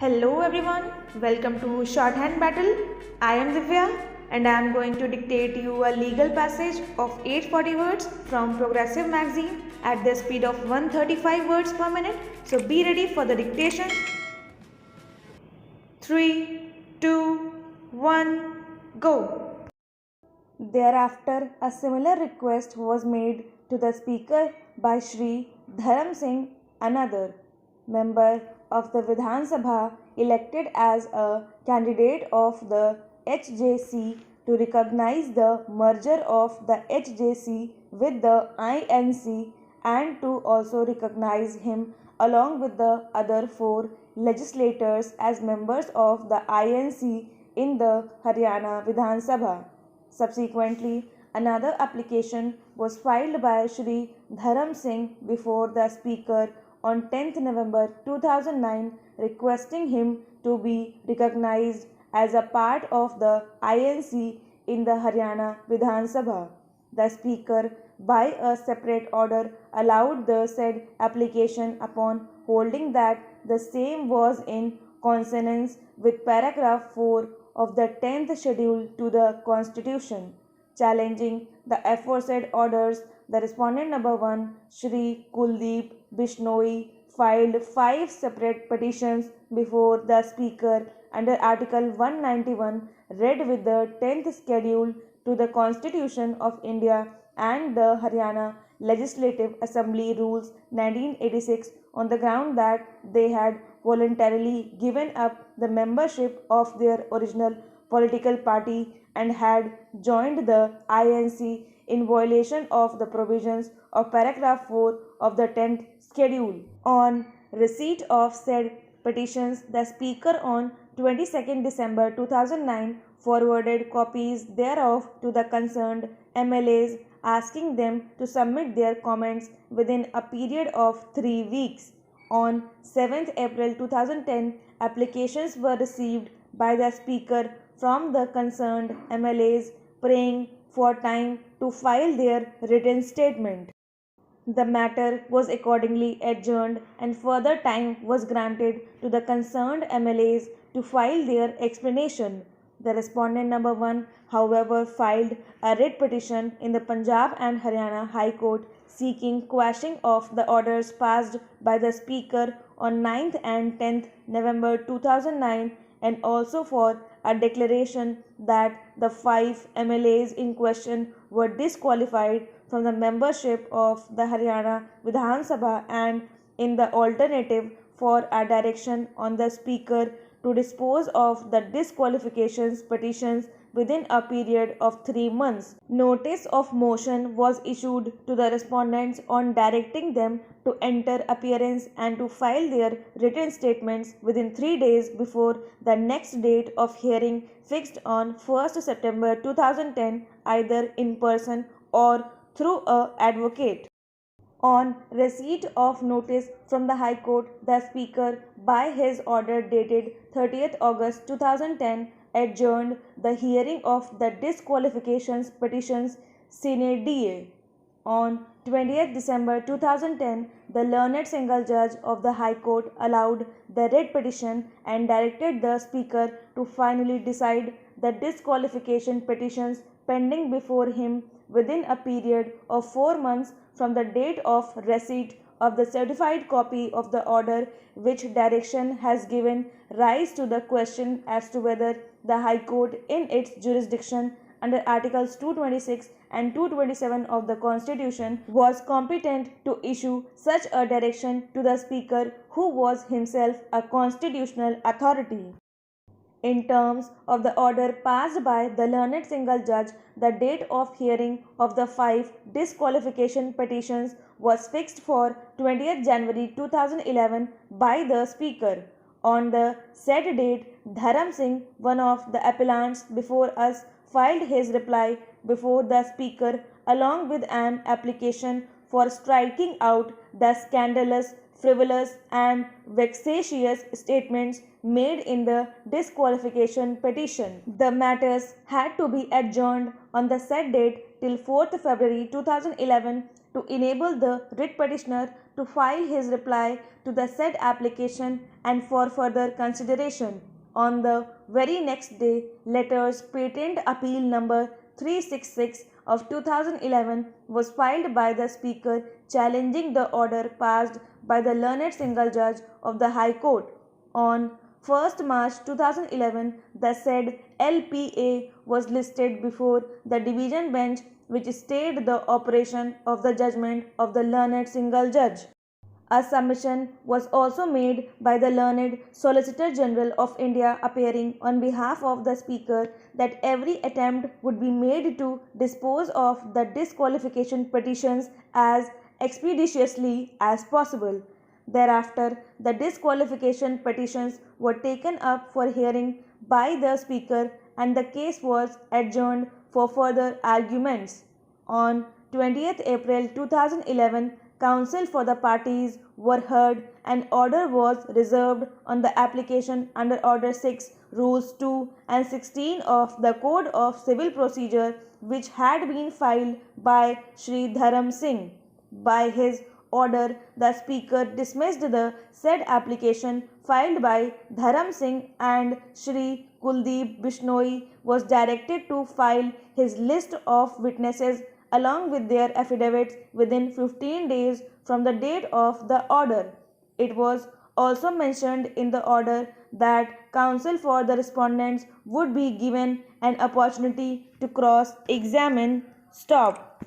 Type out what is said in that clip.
Hello everyone, welcome to Shorthand Battle. I am Divya and I am going to dictate you a legal passage of 840 words from Progressive magazine at the speed of 135 words per minute. So be ready for the dictation. 3, 2, 1, go. Thereafter, a similar request was made to the Speaker by Shri Dharam Singh, another member of the Vidhan Sabha elected as a candidate of the HJC to recognize the merger of the HJC with the INC and to also recognize him along with the other four legislators as members of the INC in the Haryana Vidhan Sabha. Subsequently, another application was filed by Shri Dharam Singh before the Speaker on 10th November 2009 requesting him to be recognized as a part of the INC in the Haryana Vidhan Sabha. The Speaker, by a separate order, allowed the said application upon holding that the same was in consonance with paragraph 4 of the 10th schedule to the Constitution. Challenging the aforesaid orders, the respondent number 1, Shri Kuldeep Bishnoi, filed 5 separate petitions before the Speaker under Article 191 read with the 10th schedule to the Constitution of India and the Haryana Legislative Assembly Rules 1986 on the ground that they had voluntarily given up the membership of their original political party and had joined the INC in violation of the provisions of paragraph 4 of the 10th schedule. On receipt of said petitions, the Speaker on 22nd December 2009 forwarded copies thereof to the concerned MLAs, asking them to submit their comments within a period of 3 weeks. On 7th April 2010, applications were received by the Speaker from the concerned MLAs praying for time to file their written statement. The matter was accordingly adjourned and further time was granted to the concerned MLAs to file their explanation. The respondent number 1, however, filed a writ petition in the Punjab and Haryana High Court seeking quashing of the orders passed by the Speaker on 9th and 10th November 2009 and also for a declaration that the 5 MLAs in question were disqualified from the membership of the Haryana Vidhan Sabha and in the alternative for a direction on the Speaker to dispose of the disqualifications petitions within a period of 3 months. Notice of motion was issued to the respondents on directing them to enter appearance and to file their written statements within 3 days before the next date of hearing fixed on 1st September 2010 either in person or through an advocate. On receipt of notice from the High Court, the Speaker, by his order dated 30th August 2010, adjourned the hearing of the disqualifications petitions sine die. On 20th December 2010, the learned single judge of the High Court allowed the writ petition and directed the Speaker to finally decide the disqualification petitions pending before him within a period of 4 months from the date of receipt of the certified copy of the order, which direction has given rise to the question as to whether the High Court in its jurisdiction under Articles 226 and 227 of the Constitution was competent to issue such a direction to the Speaker, who was himself a constitutional authority. In terms of the order passed by the learned single judge, the date of hearing of the 5 disqualification petitions was fixed for 20th January 2011 by the Speaker. On the said date, Dharam Singh, one of the appellants before us, filed his reply before the Speaker along with an application for striking out the scandalous, frivolous and vexatious statements made in the disqualification petition. The matters had to be adjourned on the said date till 4th February 2011 to enable the writ petitioner to file his reply to the said application and for further consideration. On the very next day, letters patent appeal number 366 of 2011 was filed by the Speaker challenging the order passed by the learned single judge of the High Court. On 1st March 2011, the said LPA was listed before the division bench which stayed the operation of the judgment of the learned single judge. A submission was also made by the learned Solicitor General of India appearing on behalf of the Speaker that every attempt would be made to dispose of the disqualification petitions as expeditiously as possible. Thereafter, the disqualification petitions were taken up for hearing by the Speaker and the case was adjourned for further arguments. On 20th April 2011, counsel for the parties were heard and order was reserved on the application under Order 6, Rules 2 and 16 of the Code of Civil Procedure which had been filed by Shri Dharam Singh. By his order, the Speaker dismissed the said application filed by Dharam Singh and Shri Kuldeep Bishnoi was directed to file his list of witnesses along with their affidavits within 15 days from the date of the order. It was also mentioned in the order that counsel for the respondents would be given an opportunity to cross-examine. Stop.